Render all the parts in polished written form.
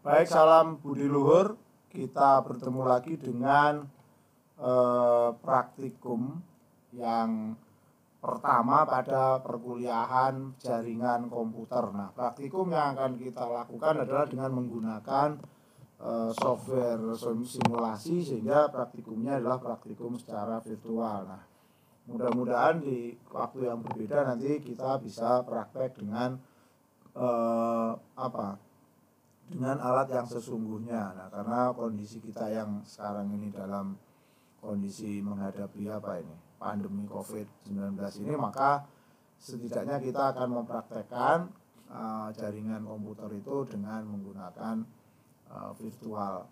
Baik, salam budi luhur. Kita bertemu lagi dengan praktikum yang pertama pada perkuliahan jaringan komputer. Nah, praktikum yang akan kita lakukan adalah dengan menggunakan software simulasi, sehingga praktikumnya adalah praktikum secara virtual. Nah, mudah-mudahan di waktu yang berbeda nanti kita bisa praktek dengan dengan alat yang sesungguhnya. Nah, karena kondisi kita yang sekarang ini dalam kondisi menghadapi pandemi COVID-19 ini, maka setidaknya kita akan mempraktekkan jaringan komputer itu dengan menggunakan virtual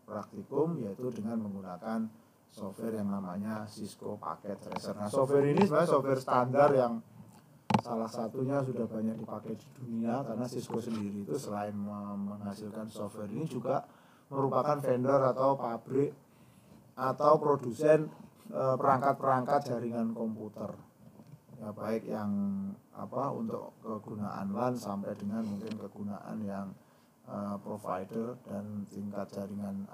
praktikum, yaitu dengan menggunakan software yang namanya Cisco Packet Tracer. Nah, software ini sebenarnya software standar yang salah satunya sudah banyak dipakai di dunia, karena Cisco sendiri itu selain menghasilkan software ini juga merupakan vendor atau pabrik atau produsen perangkat-perangkat jaringan komputer, ya, baik yang untuk kegunaan LAN sampai dengan mungkin kegunaan yang provider dan tingkat jaringan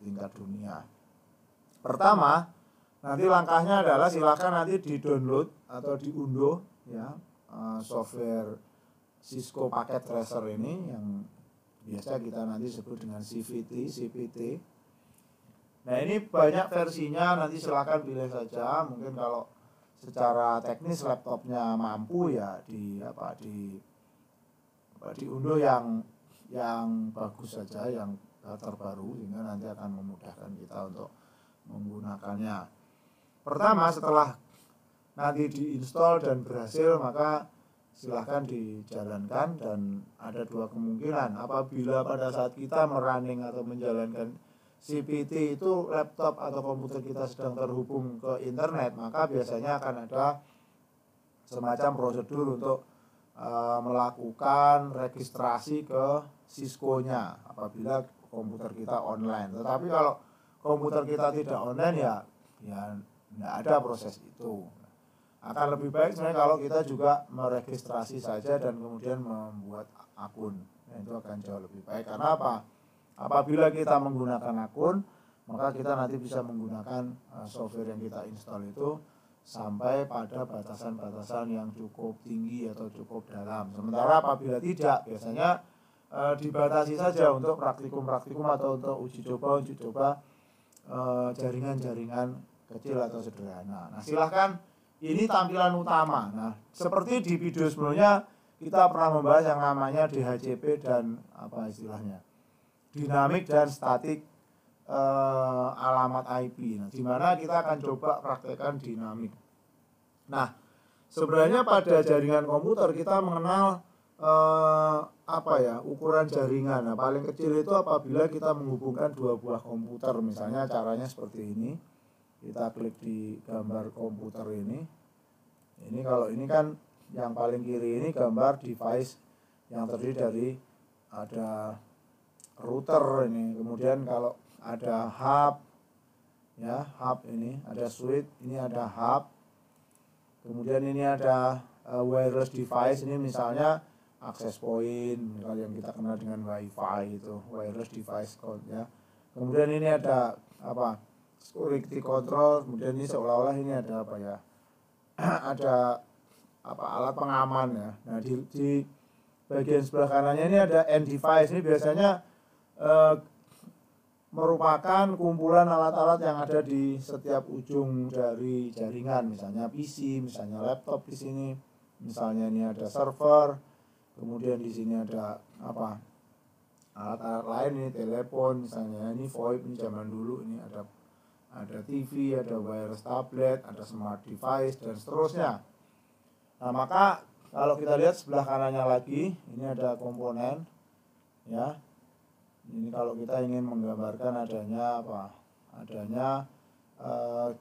tingkat dunia. Pertama, nanti langkahnya adalah silakan nanti di-download atau diunduh ya software Cisco Packet Tracer ini, yang biasa kita nanti sebut dengan CPT. Nah, ini banyak versinya, nanti silakan pilih saja. Mungkin kalau secara teknis laptopnya mampu, ya diunduh yang bagus saja, yang terbaru, sehingga nanti akan memudahkan kita untuk menggunakannya. Pertama, setelah nanti diinstal dan berhasil, maka silahkan dijalankan. Dan ada dua kemungkinan, apabila pada saat kita merunning atau menjalankan CPT itu laptop atau komputer kita sedang terhubung ke internet, maka biasanya akan ada semacam prosedur untuk melakukan registrasi ke Cisco-nya apabila komputer kita online. Tetapi kalau komputer kita tidak online, ya tidak ada proses itu. Akan lebih baik sebenarnya kalau kita juga meregistrasi saja dan kemudian membuat akun. Nah, itu akan jauh lebih baik. Karena apa? Apabila kita menggunakan akun, maka kita nanti bisa menggunakan software yang kita install itu sampai pada batasan-batasan yang cukup tinggi atau cukup dalam. Sementara apabila tidak, biasanya dibatasi saja untuk praktikum-praktikum atau untuk uji coba jaringan-jaringan kecil atau sederhana. Nah, silahkan, ini tampilan utama. Nah, seperti di video sebelumnya kita pernah membahas yang namanya DHCP dan dinamik dan statik alamat IP. Nah, di mana kita akan coba praktekkan dinamik. Nah, sebenarnya pada jaringan komputer kita mengenal ukuran jaringan. Nah, paling kecil itu apabila kita menghubungkan dua buah komputer, misalnya caranya seperti ini. Kita klik di gambar komputer ini. Ini kalau ini kan yang paling kiri ini gambar device yang terdiri dari ada router ini, kemudian kalau ada hub, ya hub ini ada switch, ini ada hub, kemudian ini ada wireless device, ini misalnya access point, kalau yang kita kenal dengan wifi itu wireless device code, ya. Kemudian ini ada security control, kemudian ini seolah-olah ini ada ada alat pengaman, ya. Nah, di bagian sebelah kanannya ini ada end device. Ini biasanya merupakan kumpulan alat-alat yang ada di setiap ujung dari jaringan, misalnya PC, misalnya laptop di sini, misalnya ini ada server, kemudian di sini ada apa alat-alat lain, ini telepon, misalnya ini VoIP, ini zaman dulu, ini ada TV, ada wireless tablet, ada smart device dan seterusnya. Nah, maka kalau kita lihat sebelah kanannya lagi, ini ada komponen, ya. Ini kalau kita ingin menggambarkan adanya apa? Adanya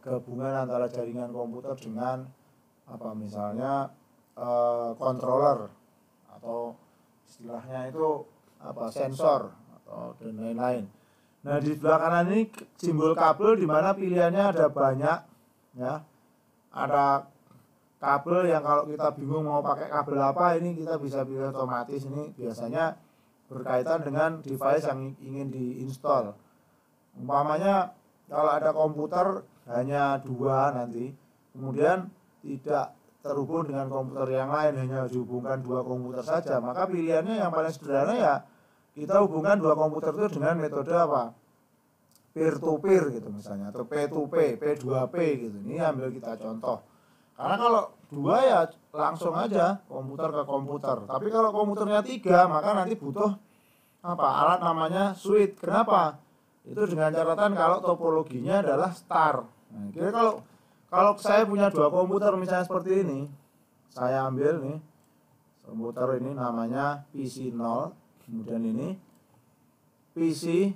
gabungan antara jaringan komputer dengan apa? Misalnya controller atau istilahnya itu apa? Sensor atau dan lain-lain. Nah, di sebelah kanan ini simbol kabel di mana pilihannya ada banyak, ya. Ada kabel yang kalau kita bingung mau pakai kabel apa, ini kita bisa pilih otomatis. Ini biasanya berkaitan dengan device yang ingin diinstal. Umpamanya kalau ada komputer hanya 2 nanti, kemudian tidak terhubung dengan komputer yang lain, hanya dihubungkan 2 komputer saja, maka pilihannya yang paling sederhana ya kita hubungkan 2 komputer itu dengan metode apa? Peer to peer gitu misalnya, atau P2P, P2P gitu. Ini ambil kita contoh. Karena kalau 2 ya langsung aja komputer ke komputer. Tapi kalau komputernya 3, maka nanti butuh apa? Alat namanya switch. Kenapa? Itu dengan catatan kalau topologinya adalah star. Nah, kira kalau saya punya 2 komputer misalnya seperti ini, saya ambil nih komputer ini namanya PC 0, kemudian ini PC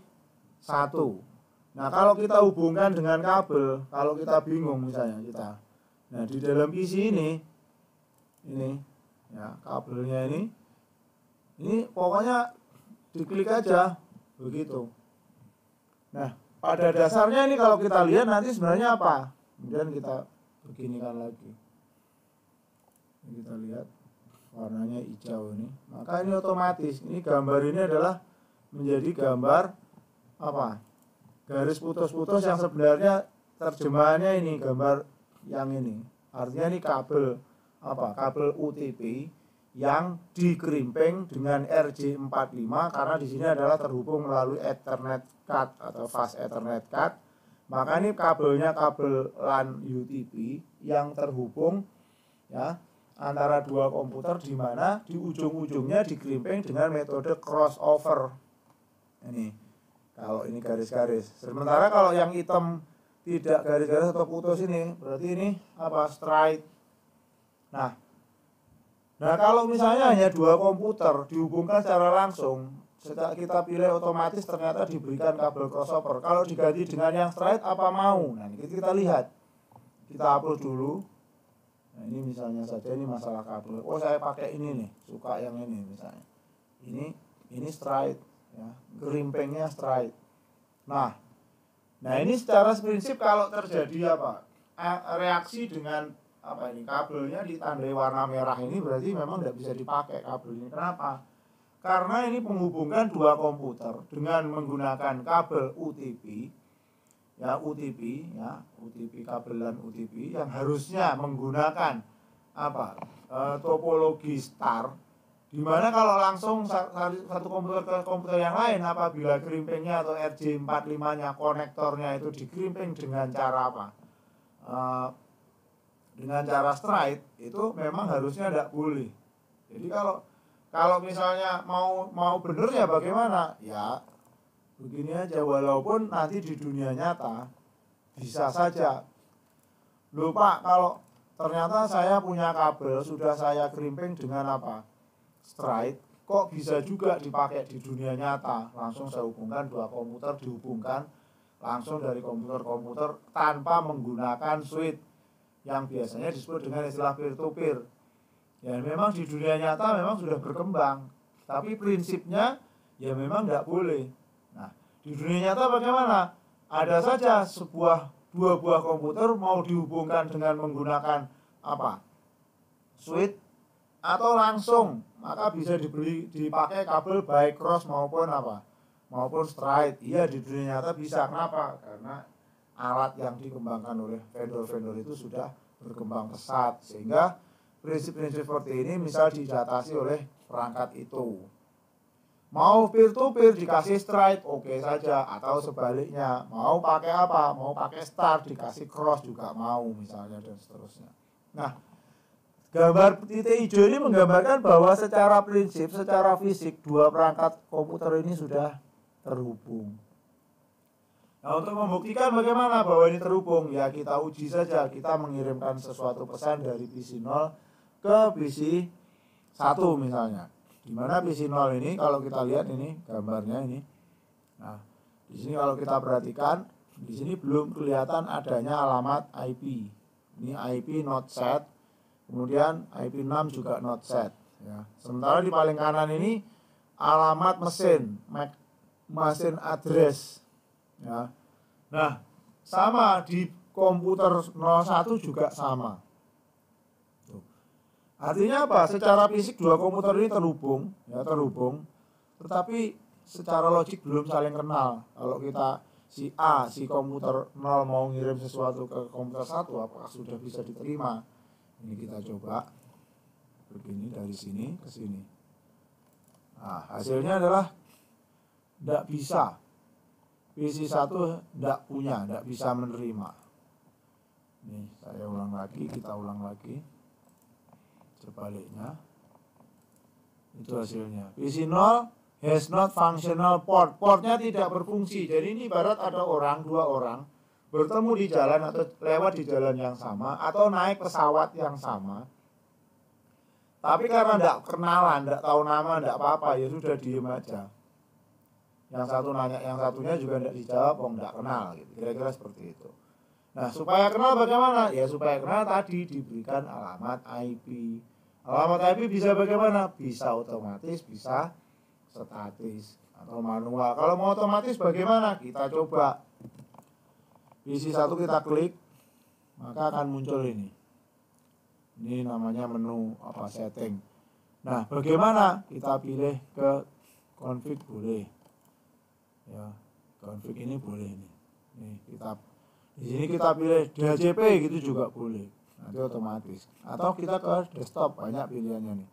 1. Nah, kalau kita hubungkan dengan kabel, kalau kita bingung misalnya nah, di dalam PC ini ya kabelnya ini pokoknya diklik aja begitu. Nah, pada dasarnya ini kalau kita lihat nanti sebenarnya apa? Kemudian kita beginikan lagi. Kita lihat warnanya hijau ini. Maka ini otomatis. Ini gambar ini adalah menjadi gambar apa? Garis putus-putus yang sebenarnya terjemahannya ini gambar yang ini. Artinya ini kabel apa? Kabel UTP yang dikerimping dengan RJ45 karena di sini adalah terhubung melalui Ethernet card atau fast Ethernet card. Maka ini kabelnya kabel LAN UTP yang terhubung ya antara 2 komputer di mana di ujung-ujungnya dikerimping dengan metode crossover. Ini kalau ini garis-garis. Sementara kalau yang hitam tidak garis-garis atau putus ini berarti ini apa? Straight. Nah, kalau misalnya hanya 2 komputer dihubungkan secara langsung, setelah kita pilih otomatis ternyata diberikan kabel crossover. Kalau diganti dengan yang straight apa mau? Nah, ini kita lihat. Kita hapus dulu. Nah, ini misalnya saja ini masalah kabel. Oh, saya pakai ini nih, suka yang ini misalnya. Ini straight ya, gerimpingnya straight. Nah, ini secara prinsip kalau terjadi apa? Reaksi dengan apa ini kabelnya ditandai warna merah ini berarti memang tidak bisa dipakai kabel ini. Kenapa? Karena ini menghubungkan 2 komputer dengan menggunakan kabel UTP ya, UTP kabelan UTP yang harusnya menggunakan apa? Topologi star, di mana kalau langsung satu komputer ke komputer yang lain apabila gerimpingnya atau RJ45-nya konektornya itu dikerimping dengan cara apa? Dengan cara straight, itu memang harusnya tidak boleh. Jadi kalau misalnya mau bener ya bagaimana? Ya begini aja, walaupun nanti di dunia nyata bisa saja. Loh Pak, kalau ternyata saya punya kabel sudah saya kerimping dengan apa? Straight, kok bisa juga dipakai di dunia nyata? Langsung saya hubungkan 2 komputer, dihubungkan langsung dari komputer-komputer tanpa menggunakan switch yang biasanya disebut dengan istilah peer to peer. Ya memang di dunia nyata memang sudah berkembang, tapi prinsipnya ya memang tidak boleh. Nah, di dunia nyata bagaimana? Ada saja dua buah komputer mau dihubungkan dengan menggunakan apa? Switch atau langsung, maka bisa dipakai kabel baik cross maupun apa? Maupun straight. Iya, di dunia nyata bisa. Kenapa? Karena alat yang dikembangkan oleh vendor-vendor itu sudah berkembang pesat sehingga prinsip-prinsip seperti ini misal didatasi oleh perangkat itu. Mau peer to peer dikasih strike oke saja, atau sebaliknya mau pakai apa, mau pakai start dikasih cross juga mau misalnya, dan seterusnya. Nah, gambar titik hijau ini menggambarkan bahwa secara prinsip, secara fisik dua perangkat komputer ini sudah terhubung. Nah, untuk membuktikan bagaimana bahwa ini terhubung, ya kita uji saja. Kita mengirimkan sesuatu pesan dari PC 0 ke PC 1 misalnya. Di mana PC 0 ini kalau kita lihat ini gambarnya ini. Nah, di sini kalau kita perhatikan, di sini belum kelihatan adanya alamat IP. Ini IP not set. Kemudian IP 6 juga not set, ya. Sementara di paling kanan ini alamat mesin, mesin address, ya. Nah, sama di komputer 01 juga sama. Artinya apa? Secara fisik dua komputer ini terhubung, ya terhubung. Tetapi secara logik belum saling kenal. Kalau kita si A, si komputer 0 mau ngirim sesuatu ke komputer 1, apakah sudah bisa diterima? Ini kita coba begini dari sini ke sini. Nah, hasilnya adalah tidak bisa. PC 1 tidak punya, tidak bisa menerima. Nih, saya ulang lagi, kita ulang lagi. Sebaliknya itu hasilnya. PC 0 has not functional port. Portnya tidak berfungsi. Jadi ini ibarat ada dua orang bertemu di jalan atau lewat di jalan yang sama atau naik pesawat yang sama. Tapi karena tidak kenalan, tidak tahu nama, tidak apa-apa, ya sudah diem aja. Yang satu nanya, yang satunya juga tidak dijawab, tidak kenal gitu. Kira-kira seperti itu. Nah, supaya kenal bagaimana? Ya supaya kenal tadi diberikan alamat IP. Alamat IP bisa bagaimana? Bisa otomatis, bisa statis atau manual. Kalau mau otomatis bagaimana? Kita coba. PC 1 kita klik, maka akan muncul ini. Ini namanya menu setting. Nah, bagaimana? Kita pilih ke config boleh. Ya, config ini boleh nih. Nih, di sini kita pilih DHCP gitu juga boleh. Nanti otomatis. Atau kita ke desktop, banyak pilihannya nih.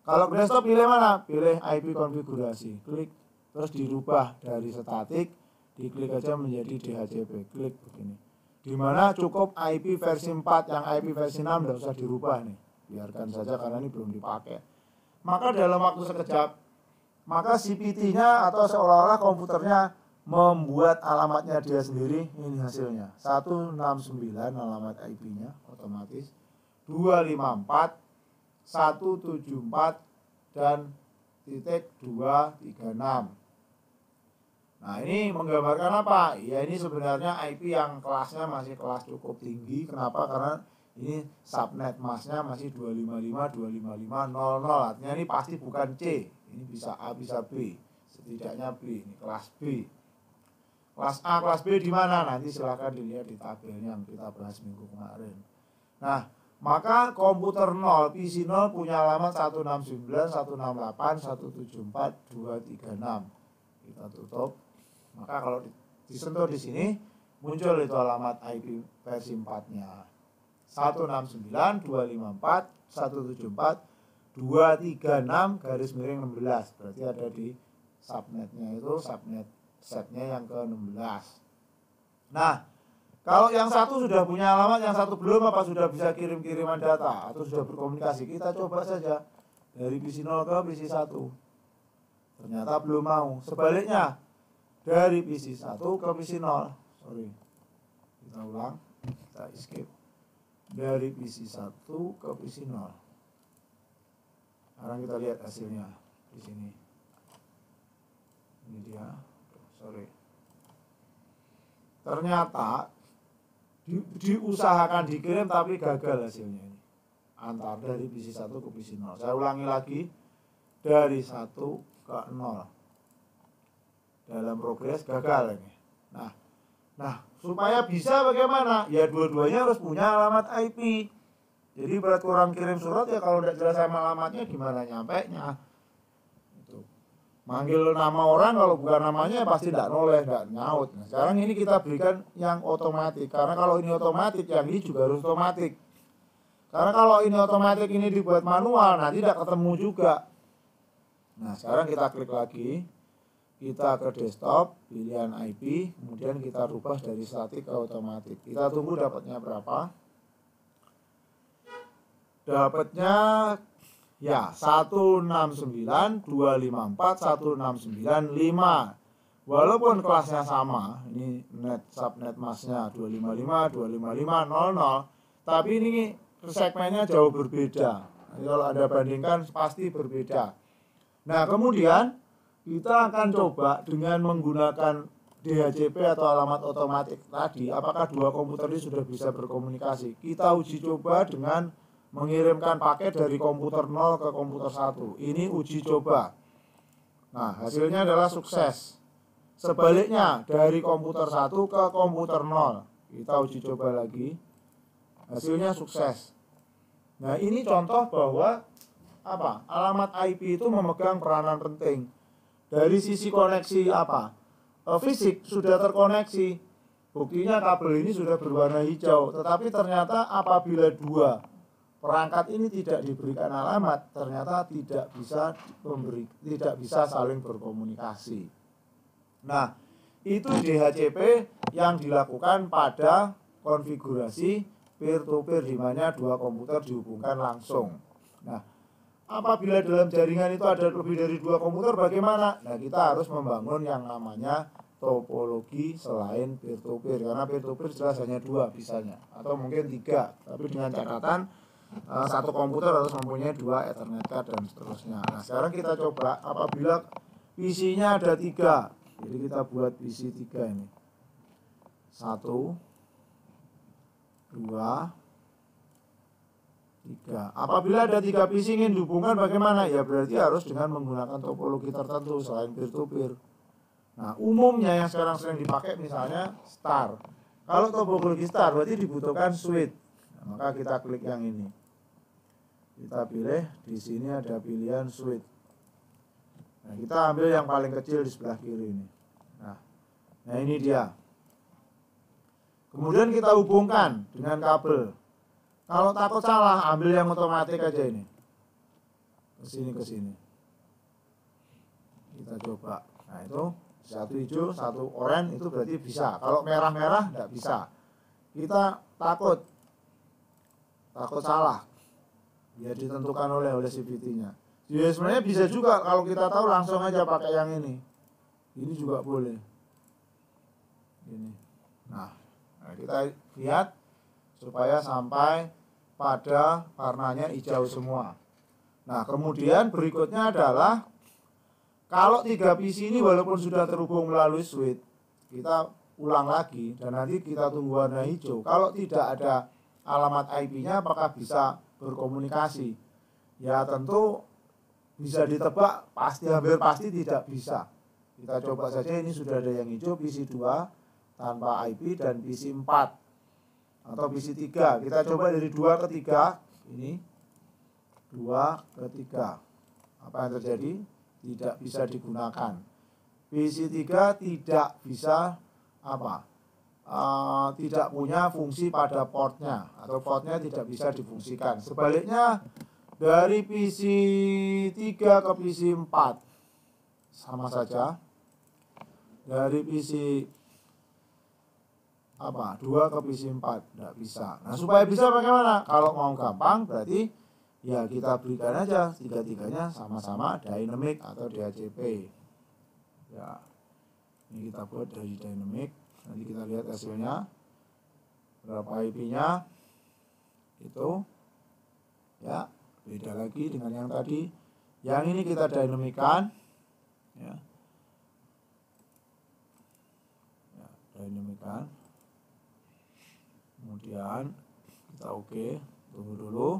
Kalau ke desktop pilih mana? Pilih IP konfigurasi. Klik, terus dirubah dari statik, diklik aja menjadi DHCP. Klik begini. Dimana cukup IP versi 4, yang IP versi 6 tidak usah dirubah nih. Biarkan saja karena ini belum dipakai. Maka dalam waktu sekejap, maka CPT-nya atau seolah-olah komputernya membuat alamatnya dia sendiri. Ini hasilnya 169 alamat IP-nya otomatis, 254, 174 dan .236. Nah, ini menggambarkan apa? Ya, ini sebenarnya IP yang kelasnya masih kelas cukup tinggi. Kenapa? Karena ini subnet masknya masih 255.255.00. Artinya ini pasti bukan C. Ini bisa A, bisa B. Setidaknya B. Ini kelas B. Kelas A, kelas B di mana? Nanti silahkan dilihat di tabelnya yang kita bahas minggu kemarin. Nah, maka komputer 0, PC 0 punya alamat 169, 168, 174, 236. Kita tutup. Maka kalau disentuh di sini muncul itu alamat IP versi 4-nya. 169, 254, 174, 236 garis miring 16. Berarti ada di subnetnya itu, subnet setnya yang ke-16. Nah, kalau yang satu sudah punya alamat, yang satu belum, apa sudah bisa kirim-kiriman data atau sudah berkomunikasi? Kita coba saja dari PC 0 ke PC 1. Ternyata belum mau. Sebaliknya, dari PC 1 ke PC 0. Sorry. Kita ulang. Kita escape. Dari PC 1 ke PC 0. Sekarang kita lihat hasilnya di sini. Ini dia. Sorry. Ternyata diusahakan dikirim tapi gagal hasilnya ini. Antar dari PC 1 ke PC 0. Saya ulangi lagi. Dari 1 ke 0. Dalam progres gagal ini. Nah, supaya bisa bagaimana? Ya dua-duanya harus punya alamat IP. Jadi berat kurang kirim surat ya kalau tidak jelas sama alamatnya gimana nyampainya. Itu. Manggil nama orang kalau bukan namanya pasti tidak noleh, tidak nyaut. Nah, sekarang ini kita berikan yang otomatis. Karena kalau ini otomatis, yang ini juga harus otomatis. Karena kalau ini otomatis ini dibuat manual, nanti tidak ketemu juga. Nah, sekarang kita klik lagi, kita ke desktop, pilihan IP, kemudian kita rubah dari statik ke otomatis. Kita tunggu dapatnya berapa. Dapatnya ya 169.254.169.5. Walaupun kelasnya sama, ini net subnet masknya 255, 255, 00, tapi ini segmennya jauh berbeda. Jadi kalau Anda bandingkan pasti berbeda. Nah, kemudian kita akan coba dengan menggunakan DHCP atau alamat otomatis tadi, apakah dua komputer ini sudah bisa berkomunikasi. Kita uji coba dengan mengirimkan paket dari komputer 0 ke komputer 1. Ini uji coba. Nah, hasilnya adalah sukses. Sebaliknya, dari komputer 1 ke komputer 0. Kita uji coba lagi. Hasilnya sukses. Nah, ini contoh bahwa alamat IP itu memegang peranan penting. Dari sisi koneksi fisik sudah terkoneksi. Buktinya kabel ini sudah berwarna hijau. Tetapi ternyata apabila dua perangkat ini tidak diberikan alamat, ternyata tidak bisa saling berkomunikasi. Nah, itu DHCP yang dilakukan pada konfigurasi peer-to-peer di mana dua komputer dihubungkan langsung. Nah, apabila dalam jaringan itu ada lebih dari dua komputer, bagaimana? Nah, kita harus membangun yang namanya topologi selain peer-to-peer, karena peer-to-peer jelas hanya dua bisanya, atau mungkin tiga, tapi dengan catatan satu komputer harus mempunyai dua Ethernet card dan seterusnya. Nah, sekarang kita coba apabila PC-nya ada tiga. Jadi kita buat PC 3 ini. 1, 2, 3. Apabila ada 3 PC ingin dihubungkan bagaimana? Ya berarti harus dengan menggunakan topologi tertentu selain peer-to-peer. Nah, umumnya yang sekarang sering dipakai misalnya star. Kalau topologi star berarti dibutuhkan switch. Nah, maka kita klik yang ini. Kita pilih, di sini ada pilihan switch. Nah, kita ambil yang paling kecil di sebelah kiri ini. Nah ini dia. Kemudian kita hubungkan dengan kabel. Kalau takut salah, ambil yang otomatis aja ini. Ke sini. Kita coba. Nah itu, satu hijau, satu oranye itu berarti bisa. Kalau merah-merah tidak bisa. Kita takut salah. Ya ditentukan oleh CVT-nya. Ya sebenarnya bisa juga kalau kita tahu langsung aja pakai yang ini. Ini juga boleh. Ini. Nah, kita lihat supaya sampai pada warnanya hijau semua. Nah, kemudian berikutnya adalah kalau 3 PC ini walaupun sudah terhubung melalui switch, kita ulang lagi dan nanti kita tunggu warna hijau. Kalau tidak ada alamat IP-nya apakah bisa berkomunikasi? Ya tentu bisa ditebak, hampir pasti tidak bisa. Kita coba saja, ini sudah ada yang hijau, PC 2 tanpa IP dan PC 4 atau PC 3. Kita coba dari 2 ke 3. Ini 2 ke 3. Apa yang terjadi? Tidak bisa digunakan. PC 3 tidak bisa tidak punya fungsi pada portnya, atau portnya tidak bisa difungsikan. Sebaliknya dari PC 3 ke PC 4 sama saja. Dari PC 2 ke PC 4 tidak bisa. Nah, supaya bisa bagaimana? Kalau mau gampang berarti ya kita berikan aja tiga-tiganya sama-sama dynamic atau DHCP. Ya. Ini kita buat dari dynamic. Nanti kita lihat hasilnya. Berapa IP-nya? Itu ya, beda lagi dengan yang tadi. Yang ini kita dynamic-kan ya. Dynamic-kan. Kemudian kita tunggu dulu.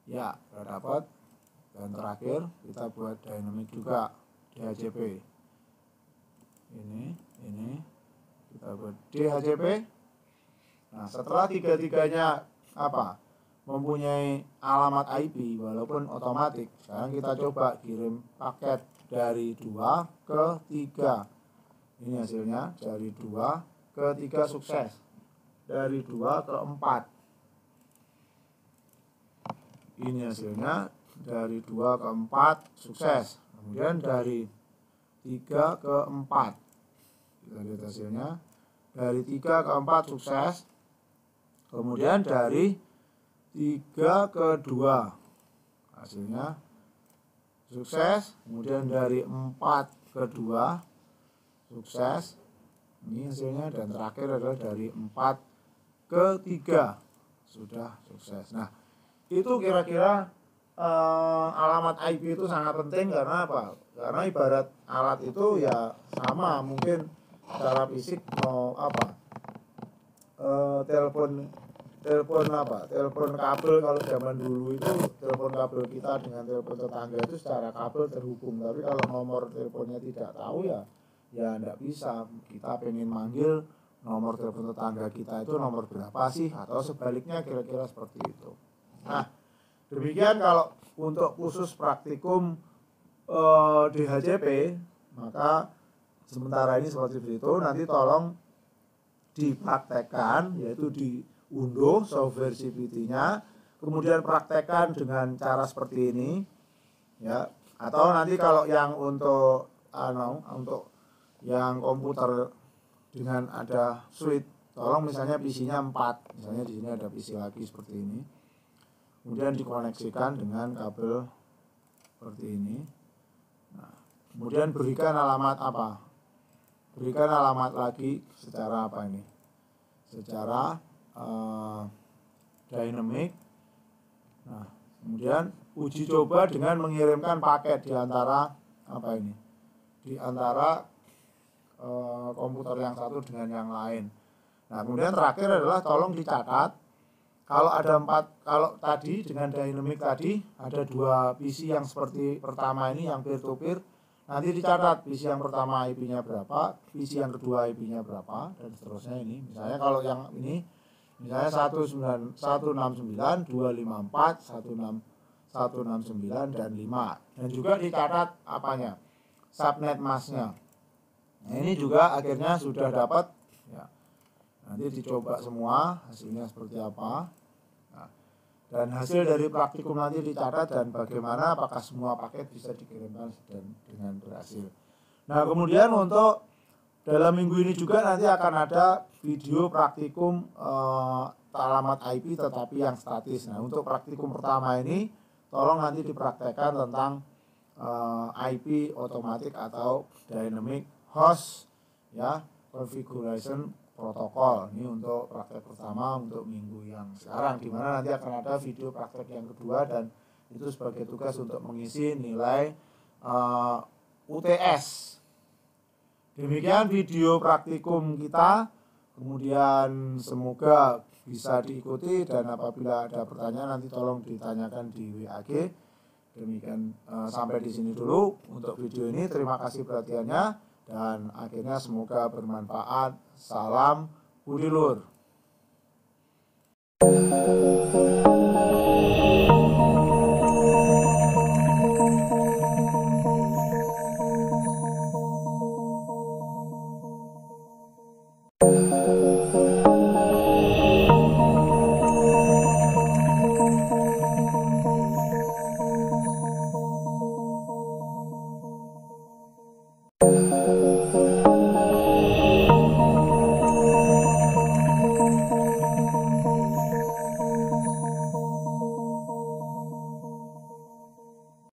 Ya, sudah dapat. Dan terakhir kita buat dynamic juga DHCP. Ini kita buat DHCP. Nah, setelah tiga-tiganya mempunyai alamat IP walaupun otomatis, sekarang kita coba kirim paket dari 2 ke 3. Ini hasilnya dari 2 ke 3 sukses. Dari 2 ke 4. Ini hasilnya dari 2 ke 4 sukses. Kemudian dari 3 ke 4 kita lihat hasilnya. Dari 3 ke 4 sukses. Kemudian dari 3 ke 2 hasilnya sukses. Kemudian dari 4 ke 2 sukses. Ini hasilnya. Dan terakhir adalah dari 4 ke 3 sudah sukses. Nah, itu kira-kira alamat IP itu sangat penting. Karena apa? Karena ibarat alat itu ya sama, mungkin secara fisik mau telepon kabel. Kalau zaman dulu itu telepon kabel kita dengan telepon tetangga itu secara kabel terhubung, tapi kalau nomor teleponnya tidak tahu ya enggak bisa. Kita pengen manggil nomor telepon tetangga kita itu nomor berapa sih, atau sebaliknya, kira-kira seperti itu. Nah, demikian kalau untuk khusus praktikum DHCP, maka sementara ini seperti itu. Nanti tolong dipraktekkan, yaitu diunduh software CPT-nya, kemudian praktekkan dengan cara seperti ini, ya. Atau nanti kalau yang untuk yang komputer dengan ada switch, tolong misalnya PC-nya 4, misalnya di sini ada PC lagi seperti ini, kemudian dikoneksikan dengan kabel seperti ini. Nah, kemudian berikan alamat berikan alamat lagi secara secara dynamic. Nah, kemudian uji coba dengan mengirimkan paket di antara di antara komputer yang satu dengan yang lain. Nah, kemudian terakhir adalah tolong dicatat kalau ada 4, kalau tadi dengan dynamic tadi ada 2 PC yang seperti pertama ini yang peer to peer, nanti dicatat PC yang pertama IP-nya berapa, PC yang kedua IP-nya berapa, dan seterusnya. Ini misalnya kalau yang ini misalnya 169, 254, 169 dan 5, dan juga dicatat subnet masknya. Nah, ini juga akhirnya sudah dapat ya. Nanti dicoba semua hasilnya seperti apa. Nah, dan hasil dari praktikum nanti dicatat dan bagaimana apakah semua paket bisa dikirimkan dengan berhasil. Nah, kemudian untuk dalam minggu ini juga nanti akan ada video praktikum alamat IP tetapi yang statis. Nah, untuk praktikum pertama ini tolong nanti dipraktekkan tentang IP otomatik atau dynamic host ya configuration protokol. Ini untuk praktek pertama untuk minggu yang sekarang, di mana nanti akan ada video praktek yang kedua, dan itu sebagai tugas untuk mengisi nilai UTS. Demikian video praktikum kita. Kemudian semoga bisa diikuti, dan apabila ada pertanyaan nanti tolong ditanyakan di WAG. Demikian sampai di sini dulu untuk video ini. Terima kasih perhatiannya. Dan akhirnya semoga bermanfaat. Salam Budi Lur.